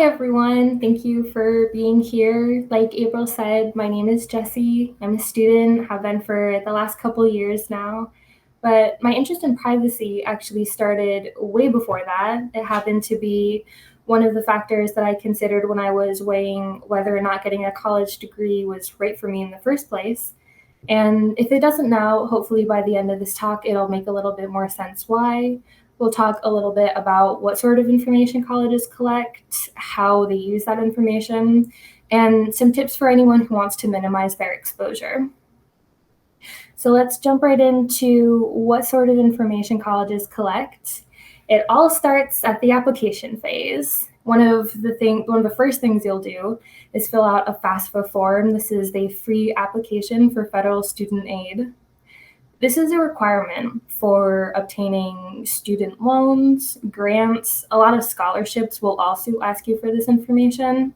Hi, everyone. Thank you for being here. Like April said, my name is Jessie. I'm a student, have been for the last couple years now. But my interest in privacy actually started way before that. It happened to be one of the factors that I considered when I was weighing whether or not getting a college degree was right for me in the first place. And if it doesn't now, hopefully by the end of this talk, it'll make a little bit more sense why. We'll talk a little bit about what sort of information colleges collect, how they use that information, and some tips for anyone who wants to minimize their exposure. So let's jump right into what sort of information colleges collect. It all starts at the application phase. One of the first things you'll do is fill out a FAFSA form. This is the free application for federal student aid. This is a requirement for obtaining student loans, grants. A lot of scholarships will also ask you for this information.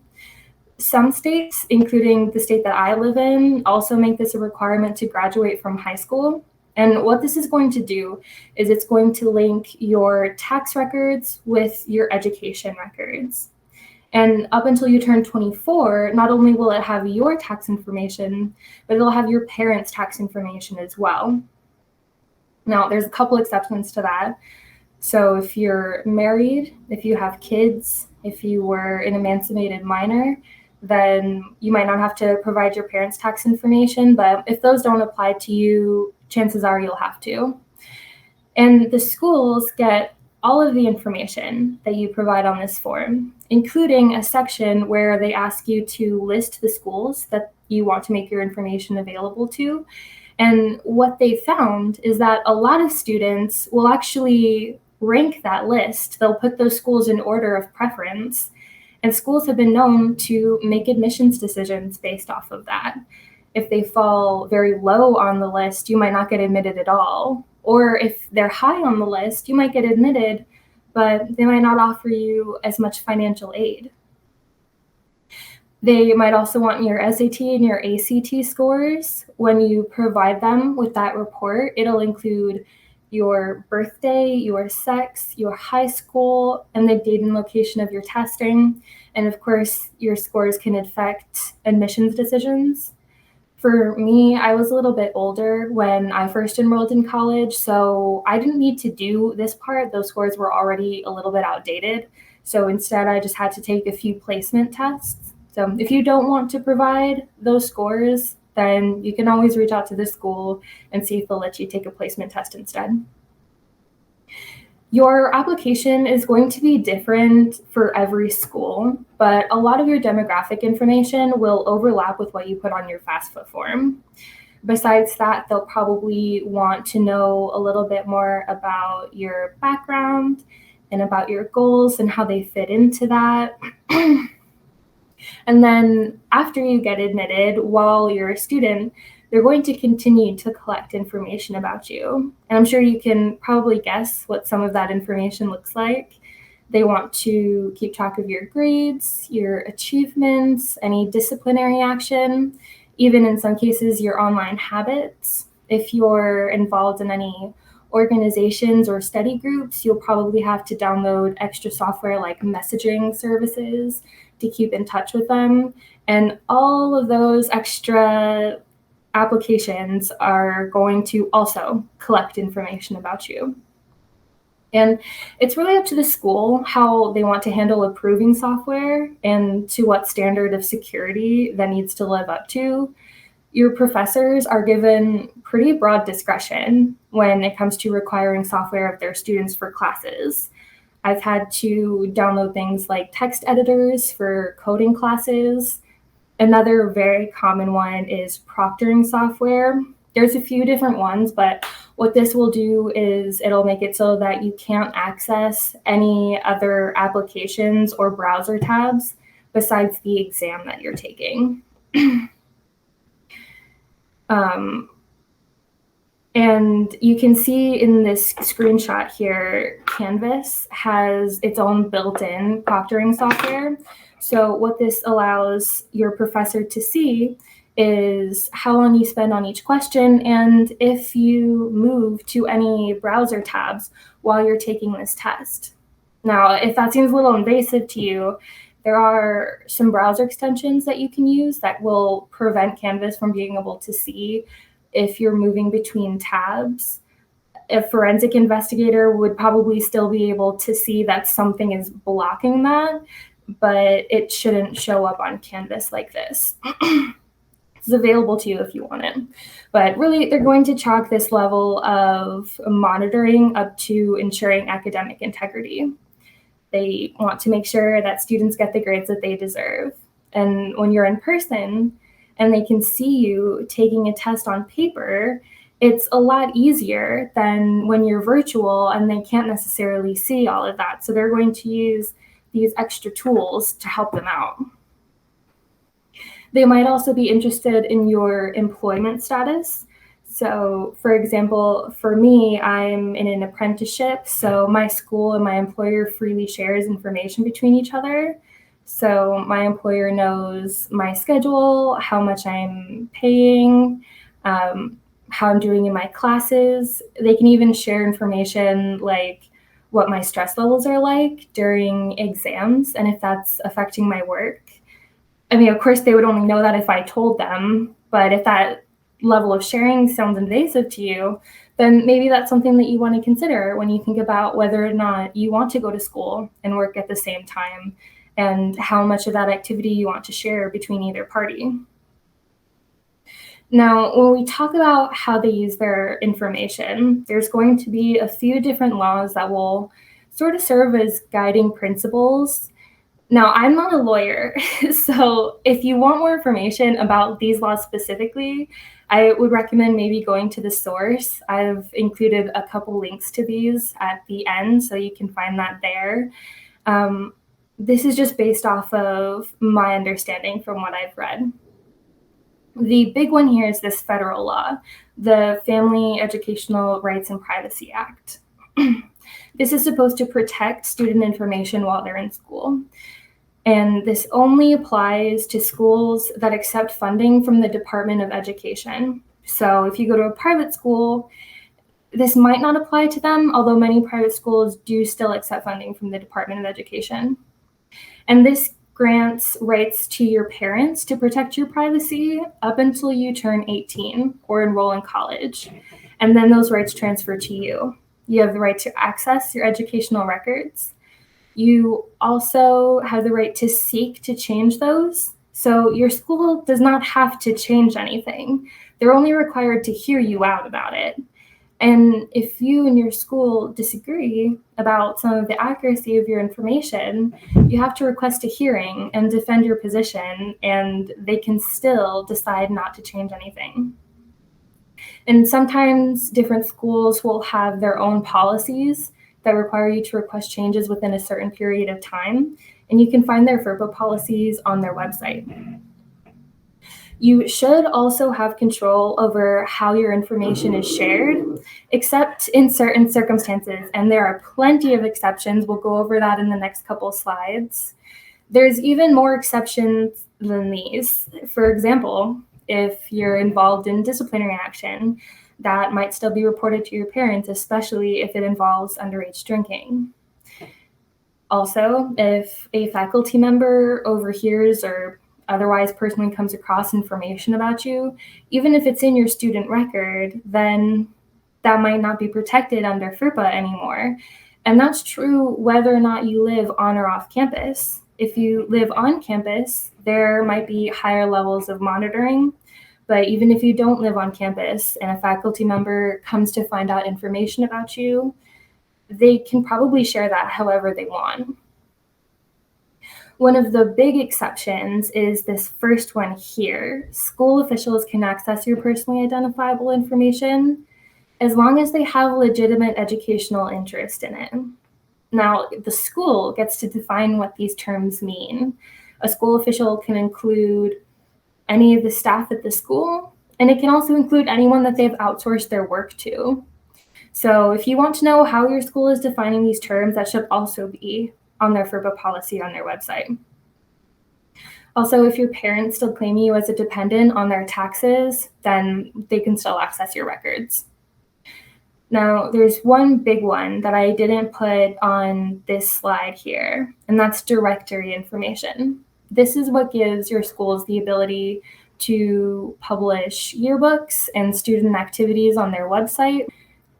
Some states, including the state that I live in, also make this a requirement to graduate from high school. And what this is going to do is it's going to link your tax records with your education records. And up until you turn 24, not only will it have your tax information, but it'll have your parents' tax information as well. Now, there's a couple exceptions to that. So if you're married, if you have kids, if you were an emancipated minor, then you might not have to provide your parents' tax information, but if those don't apply to you, chances are you'll have to. And the schools get all of the information that you provide on this form, including a section where they ask you to list the schools that you want to make your information available to. And what they found is that a lot of students will actually rank that list. They'll put those schools in order of preference. And schools have been known to make admissions decisions based off of that. If they fall very low on the list, you might not get admitted at all. Or if they're high on the list, you might get admitted, but they might not offer you as much financial aid. They might also want your SAT and your ACT scores. When you provide them with that report, it'll include your birthday, your sex, your high school, and the date and location of your testing. And of course, your scores can affect admissions decisions. For me, I was a little bit older when I first enrolled in college, so I didn't need to do this part. Those scores were already a little bit outdated. So instead, I just had to take a few placement tests. So if you don't want to provide those scores, then you can always reach out to the school and see if they'll let you take a placement test instead. Your application is going to be different for every school, but a lot of your demographic information will overlap with what you put on your FAFSA form. Besides that, they'll probably want to know a little bit more about your background and about your goals and how they fit into that. And then after you get admitted, while you're a student, they're going to continue to collect information about you. And I'm sure you can probably guess what some of that information looks like. They want to keep track of your grades, your achievements, any disciplinary action, even in some cases, your online habits. If you're involved in any organizations or study groups, you'll probably have to download extra software like messaging services to keep in touch with them. And all of those extra applications are going to also collect information about you. And it's really up to the school how they want to handle approving software and to what standard of security that needs to live up to. Your professors are given pretty broad discretion when it comes to requiring software of their students for classes. I've had to download things like text editors for coding classes. Another very common one is proctoring software. There's a few different ones, but what this will do is it'll make it so that you can't access any other applications or browser tabs besides the exam that you're taking. And you can see in this screenshot here, Canvas has its own built-in proctoring software. So what this allows your professor to see is how long you spend on each question and if you move to any browser tabs while you're taking this test. Now, if that seems a little invasive to you, There are some browser extensions that you can use that will prevent Canvas from being able to see if you're moving between tabs. A forensic investigator would probably still be able to see that something is blocking that, but it shouldn't show up on Canvas like this. It's available to you if you want it. But really, they're going to chalk this level of monitoring up to ensuring academic integrity. They want to make sure that students get the grades that they deserve. And when you're in person and they can see you taking a test on paper, it's a lot easier than when you're virtual and they can't necessarily see all of that. So they're going to use these extra tools to help them out. They might also be interested in your employment status. So, for example, for me, I'm in an apprenticeship, so my school and my employer freely shares information between each other. So my employer knows my schedule, how much I'm paying, how I'm doing in my classes. They can even share information like what my stress levels are like during exams and if that's affecting my work. I mean, of course, they would only know that if I told them, but if that level of sharing sounds invasive to you, then maybe that's something that you want to consider when you think about whether or not you want to go to school and work at the same time and how much of that activity you want to share between either party. Now, when we talk about how they use their information, there's going to be a few different laws that will sort of serve as guiding principles. Now, I'm not a lawyer, so if you want more information about these laws specifically, I would recommend maybe going to the source. I've included a couple links to these at the end, so you can find that there. This is just based off of my understanding from what I've read. The big one here is this federal law, the Family Educational Rights and Privacy Act. This is supposed to protect student information while they're in school. And this only applies to schools that accept funding from the Department of Education. So if you go to a private school, this might not apply to them, although many private schools do still accept funding from the Department of Education. And this grants rights to your parents to protect your privacy up until you turn 18 or enroll in college. And then those rights transfer to you. You have the right to access your educational records. You also have the right to seek to change those. So your school does not have to change anything. They're only required to hear you out about it. And if you and your school disagree about some of the accuracy of your information, you have to request a hearing and defend your position, and they can still decide not to change anything. And sometimes different schools will have their own policies that require you to request changes within a certain period of time, and you can find their FERPA policies on their website. You should also have control over how your information is shared, except in certain circumstances, and there are plenty of exceptions. We'll go over that in the next couple slides. There's even more exceptions than these. For example, if you're involved in disciplinary action, that might still be reported to your parents, especially if it involves underage drinking. Also, if a faculty member overhears or otherwise personally comes across information about you, even if it's in your student record, then that might not be protected under FERPA anymore. And that's true whether or not you live on or off campus. If you live on campus, there might be higher levels of monitoring. But even if you don't live on campus and a faculty member comes to find out information about you, they can probably share that however they want. One of the big exceptions is this first one here. School officials can access your personally identifiable information as long as they have legitimate educational interest in it. Now, the school gets to define what these terms mean. A school official can include any of the staff at the school, and it can also include anyone that they've outsourced their work to. So if you want to know how your school is defining these terms, that should also be on their FERPA policy on their website. Also, if your parents still claim you as a dependent on their taxes, then they can still access your records. Now, there's one big one that I didn't put on this slide here, and that's directory information. This is what gives your schools the ability to publish yearbooks and student activities on their website.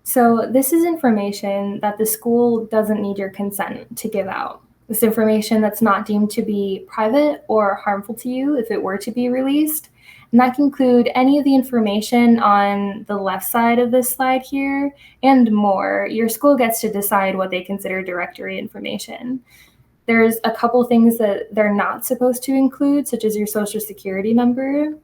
So this is information that the school doesn't need your consent to give out. This information that's not deemed to be private or harmful to you if it were to be released. And that can include any of the information on the left side of this slide here and more. Your school gets to decide what they consider directory information. There's a couple things that they're not supposed to include, such as your social security number.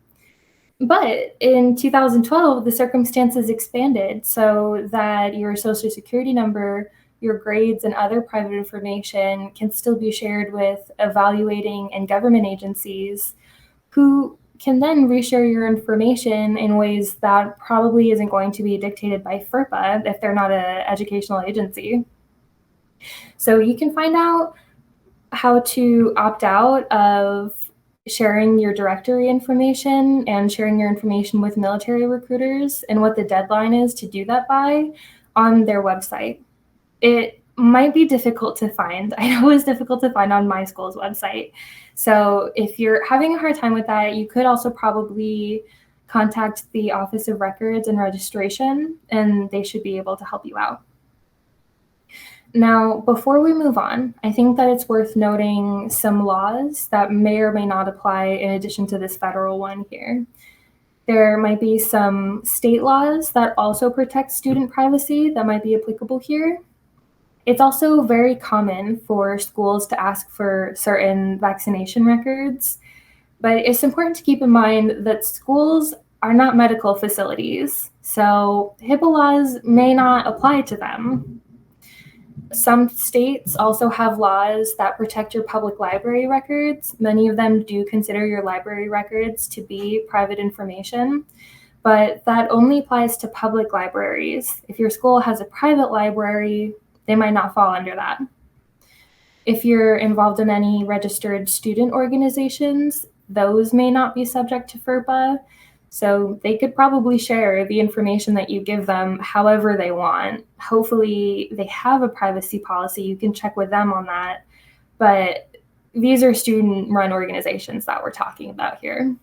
But in 2012, the circumstances expanded so that your social security number, your grades, and other private information can still be shared with evaluating and government agencies who can then reshare your information in ways that probably isn't going to be dictated by FERPA if they're not an educational agency. So you can find out how to opt out of sharing your directory information and sharing your information with military recruiters and what the deadline is to do that by on their website. It might be difficult to find. I know it was difficult to find on my school's website. So if you're having a hard time with that, you could also probably contact the Office of Records and Registration, and they should be able to help you out. Now, before we move on, I think that it's worth noting some laws that may or may not apply in addition to this federal one here. There might be some state laws that also protect student privacy that might be applicable here. It's also very common for schools to ask for certain vaccination records, but it's important to keep in mind that schools are not medical facilities, so HIPAA laws may not apply to them. Some states also have laws that protect your public library records. Many of them do consider your library records to be private information, but that only applies to public libraries. If your school has a private library, they might not fall under that. If you're involved in any registered student organizations, those may not be subject to FERPA. So they could probably share the information that you give them however they want. Hopefully they have a privacy policy. You can check with them on that. But these are student-run organizations that we're talking about here.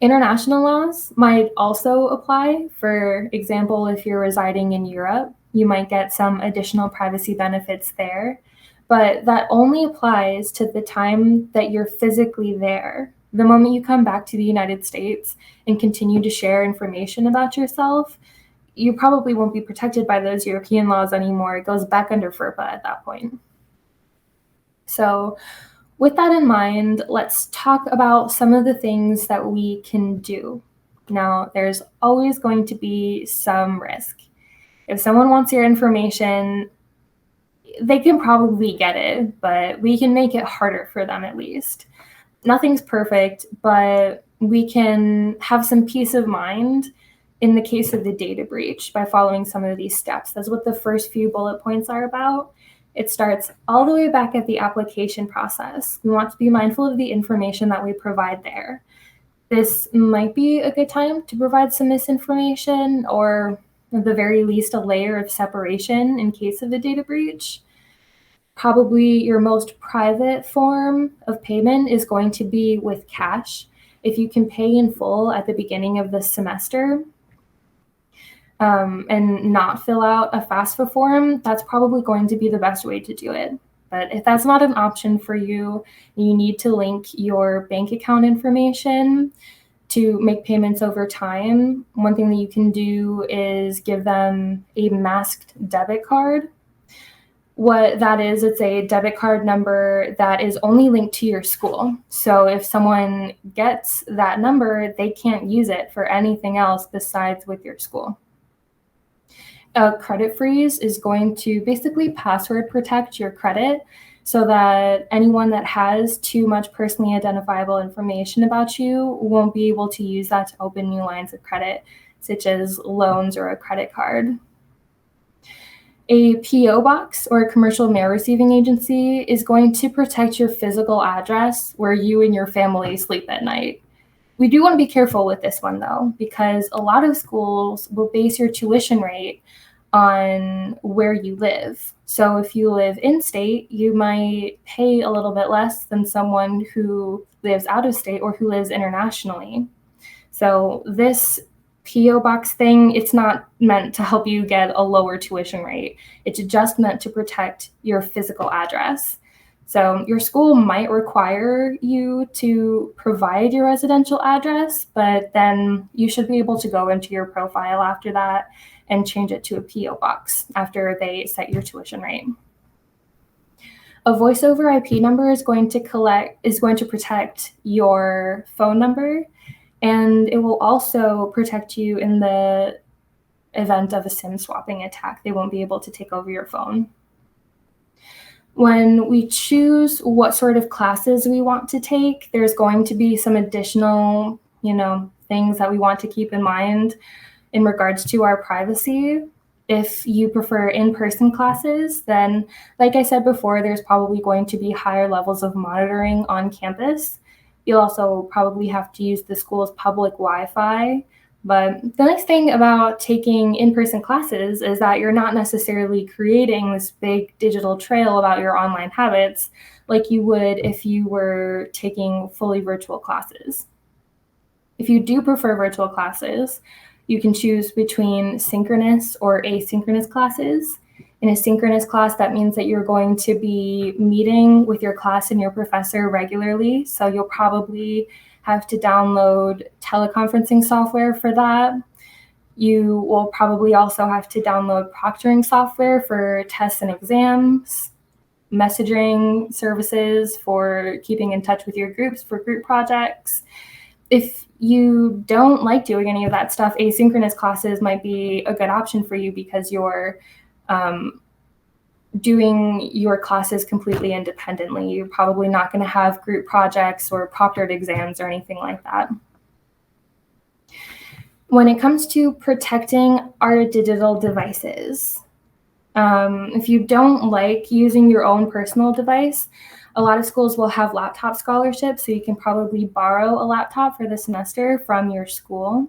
International laws might also apply. For example, if you're residing in Europe, you might get some additional privacy benefits there. But that only applies to the time that you're physically there. The moment you come back to the United States and continue to share information about yourself, you probably won't be protected by those European laws anymore. It goes back under FERPA at that point. So with that in mind, let's talk about some of the things that we can do. Now, there's always going to be some risk. If someone wants your information, they can probably get it, but we can make it harder for them at least. Nothing's perfect, but we can have some peace of mind in the case of the data breach by following some of these steps. That's what the first few bullet points are about. It starts all the way back at the application process. We want to be mindful of the information that we provide there. This might be a good time to provide some misinformation or at the very least a layer of separation in case of a data breach. Probably your most private form of payment is going to be with cash. If you can pay in full at the beginning of the semester and not fill out a FAFSA form, that's probably going to be the best way to do it. But if that's not an option for you, you need to link your bank account information to make payments over time. One thing that you can do is give them a masked debit card. What that is, it's a debit card number that is only linked to your school. So if someone gets that number, they can't use it for anything else besides with your school. A credit freeze is going to basically password protect your credit so that anyone that has too much personally identifiable information about you won't be able to use that to open new lines of credit, such as loans or a credit card. A PO box or a commercial mail receiving agency is going to protect your physical address where you and your family sleep at night. We do want to be careful with this one though, because a lot of schools will base your tuition rate on where you live. So if you live in state, you might pay a little bit less than someone who lives out of state or who lives internationally. So this PO box thing, it's not meant to help you get a lower tuition rate. It's just meant to protect your physical address. So your school might require you to provide your residential address, but then you should be able to go into your profile after that and change it to a PO box after they set your tuition rate. A voice over IP number is going to protect your phone number, and it will also protect you in the event of a SIM swapping attack. They won't be able to take over your phone. When we choose what sort of classes we want to take, there's going to be some additional, things that we want to keep in mind in regards to our privacy. If you prefer in-person classes, then like I said before, there's probably going to be higher levels of monitoring on campus. You'll also probably have to use the school's public Wi-Fi. But the nice thing about taking in-person classes is that you're not necessarily creating this big digital trail about your online habits like you would if you were taking fully virtual classes. If you do prefer virtual classes, you can choose between synchronous or asynchronous classes. In a synchronous class, that means that you're going to be meeting with your class and your professor regularly. So you'll probably have to download teleconferencing software for that. You will probably also have to download proctoring software for tests and exams, messaging services for keeping in touch with your groups for group projects. If you don't like doing any of that stuff, asynchronous classes might be a good option for you because you're doing your classes completely independently. You're probably not going to have group projects or proctored exams or anything like that. When it comes to protecting our digital devices, if you don't like using your own personal device, a lot of schools will have laptop scholarships, so you can probably borrow a laptop for the semester from your school.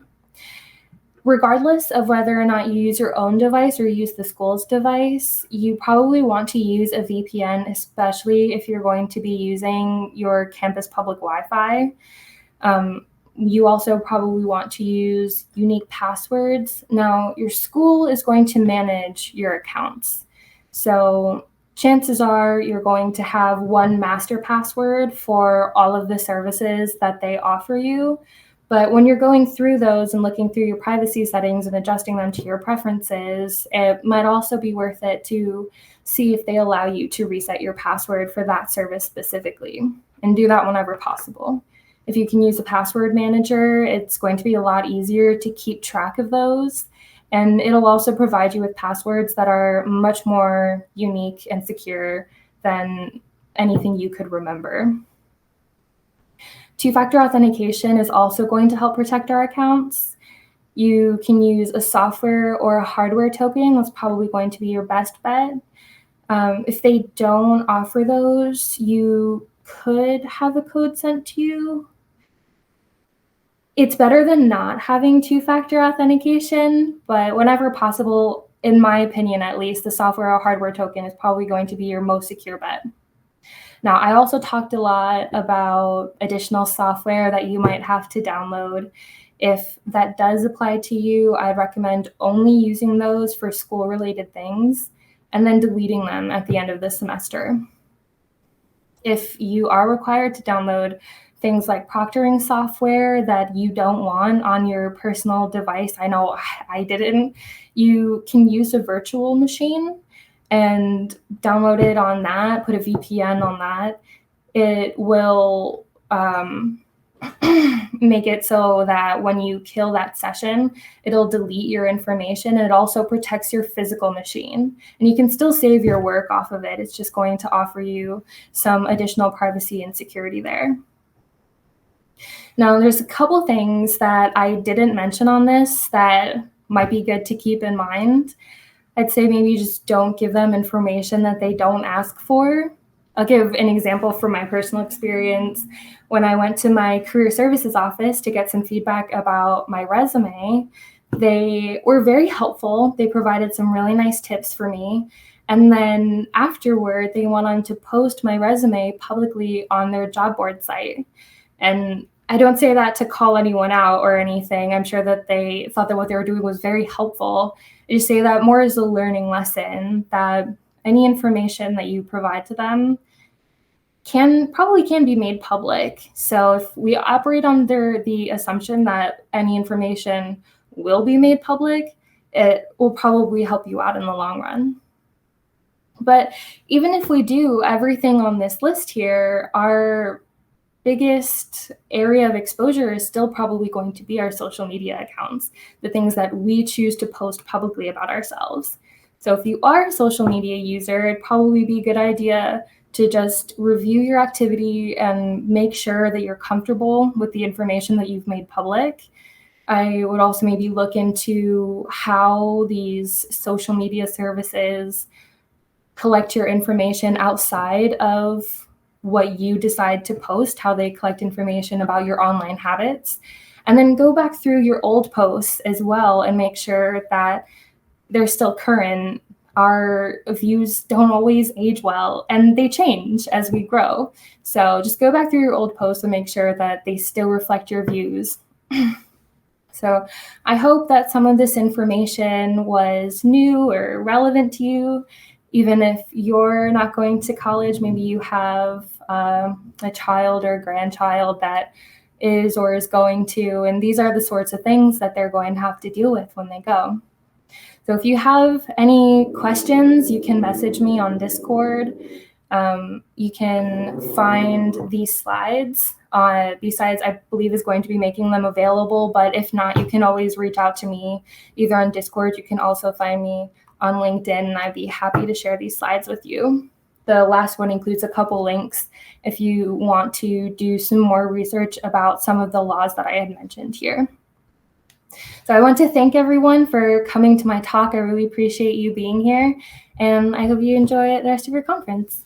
Regardless of whether or not you use your own device or use the school's device, you probably want to use a VPN, especially if you're going to be using your campus public Wi-Fi. You also probably want to use unique passwords. Now, your school is going to manage your accounts. So chances are you're going to have one master password for all of the services that they offer you. But when you're going through those and looking through your privacy settings and adjusting them to your preferences, it might also be worth it to see if they allow you to reset your password for that service specifically, and do that whenever possible. If you can use a password manager, it's going to be a lot easier to keep track of those. And it'll also provide you with passwords that are much more unique and secure than anything you could remember. Two-factor authentication is also going to help protect our accounts. You can use a software or a hardware token. That's probably going to be your best bet. If they don't offer those, you could have a code sent to you. It's better than not having two-factor authentication, but whenever possible, in my opinion at least, the software or hardware token is probably going to be your most secure bet. Now, I also talked a lot about additional software that you might have to download. If that does apply to you, I'd recommend only using those for school-related things and then deleting them at the end of the semester. If you are required to download things like proctoring software that you don't want on your personal device, I know I didn't, you can use a virtual machine and download it on that, put a VPN on that. It will make it so that when you kill that session, it'll delete your information, and it also protects your physical machine. And you can still save your work off of it. It's just going to offer you some additional privacy and security there. Now, there's a couple things that I didn't mention on this that might be good to keep in mind. I'd say maybe just don't give them information that they don't ask for. I'll give an example from my personal experience. When I went to my career services office to get some feedback about my resume, they were very helpful. They provided some really nice tips for me. And then afterward, they went on to post my resume publicly on their job board site. And I don't say that to call anyone out or anything. I'm sure that they thought that what they were doing was very helpful. I just say that more as a learning lesson, that any information that you provide to them can be made public. So if we operate under the assumption that any information will be made public, it will probably help you out in the long run. But even if we do everything on this list here, our biggest area of exposure is still probably going to be our social media accounts, the things that we choose to post publicly about ourselves. So if you are a social media user, it'd probably be a good idea to just review your activity and make sure that you're comfortable with the information that you've made public. I would also maybe look into how these social media services collect your information outside of what you decide to post, how they collect information about your online habits. And then go back through your old posts as well and make sure that they're still current. Our views don't always age well, and they change as we grow. So just go back through your old posts and make sure that they still reflect your views. So I hope that some of this information was new or relevant to you. Even if you're not going to college, maybe you have a child or a grandchild that is or is going to, and these are the sorts of things that they're going to have to deal with when they go. So if you have any questions, you can message me on Discord. You can find these slides. BSides, I believe, is going to be making them available, but if not, you can always reach out to me either on Discord. You can also find me on LinkedIn, and I'd be happy to share these slides with you. The last one includes a couple links if you want to do some more research about some of the laws that I had mentioned here. So I want to thank everyone for coming to my talk. I really appreciate you being here, and I hope you enjoy the rest of your conference.